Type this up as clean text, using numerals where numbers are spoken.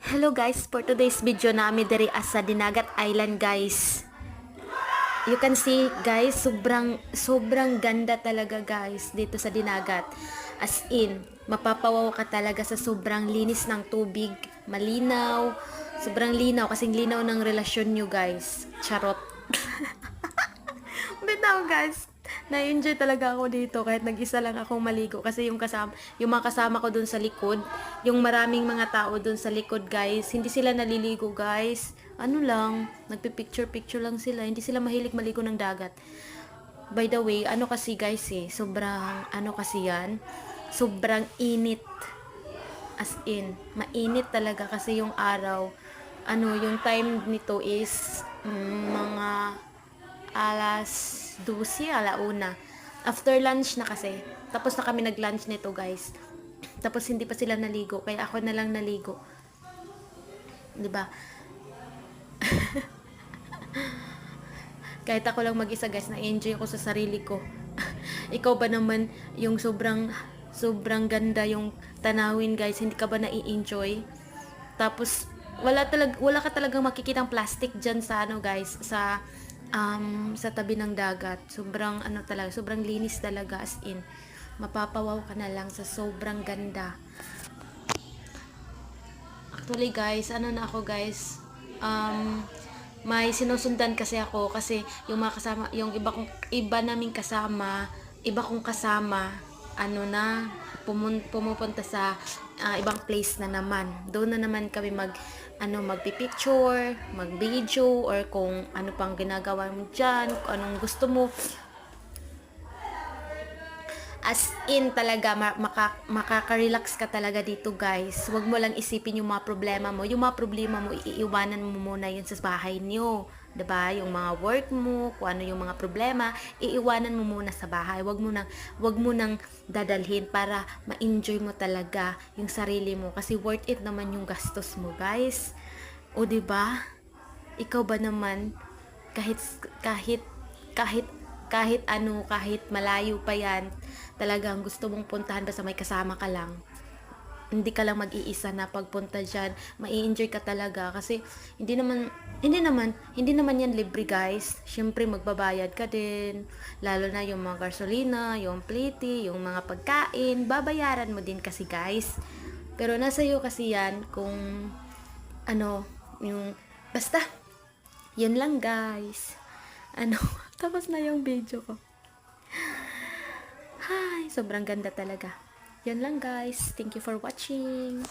Hello guys, for today's video namin diri sa Dinagat Island guys. You can see guys, sobrang ganda talaga guys dito sa Dinagat. As in, mapapawaw ka talaga sa sobrang linis ng tubig, malinaw, sobrang linaw kasing linaw ng relasyon nyo guys. Charot. Bitaw guys, na-enjoy talaga ako dito kahit nag-isa lang akong maligo kasi yung mga kasama ko dun sa likod, yung maraming mga tao dun sa likod guys, hindi sila naliligo guys. Ano lang, nagpi-picture lang sila, hindi sila mahilig maligo ng dagat. By the way, ano kasi guys sobrang ano kasi yan, sobrang init. As in, mainit talaga kasi yung araw. Ano, yung time nito is mga alas 12, alauna. After lunch na kasi. Tapos na kami nag-lunch nito, guys. Tapos hindi pa sila naligo, kaya ako na lang naligo. 'Di ba? Kahit ako lang mag-isa, guys, na-enjoy ako sa sarili ko. Ikaw ba naman yung sobrang ganda yung tanawin, guys, hindi ka ba na-enjoy? Tapos wala ka talagang makikitang plastic diyan sa ano, guys, sa tabi ng dagat. Sobrang ano talaga, sobrang linis talaga, as in. Mapapawaw ka na lang sa sobrang ganda. Actually guys, ano na ako guys, may sinusundan kasi ako kasi yung mga kasama, yung iba naming kasama, iba kong kasama, ano na, pumupunta sa ibang place na naman. Doon na naman kami magpipicture, mag-video, or kung ano pang ginagawa mo dyan, kung anong gusto mo. As in talaga, makaka-relax ka talaga dito guys. Huwag mo lang isipin yung mga problema mo. Yung mga problema mo, iiwanan mo muna yun sa bahay niyo. 'Di ba? Yung mga work mo, kung ano yung mga problema, iiwanan mo muna sa bahay. Wag mo nang dadalhin para ma-enjoy mo talaga yung sarili mo. Kasi worth it naman yung gastos mo guys. O 'di ba? Ikaw ba naman, kahit kahit kahit kahit malayo pa yan, talagang gusto mong puntahan basta may kasama ka lang, hindi ka lang mag-iisa na pagpunta dyan, mai-enjoy ka talaga kasi hindi naman yan libre guys. Syempre magbabayad ka din, lalo na yung mga gasolina, yung pliti, yung mga pagkain, babayaran mo din kasi guys. Pero nasa iyo kasi yan kung ano, yung basta yun lang guys. Ano, tapos na yung video ko. Hi, sobrang ganda talaga. Yan lang guys. Thank you for watching.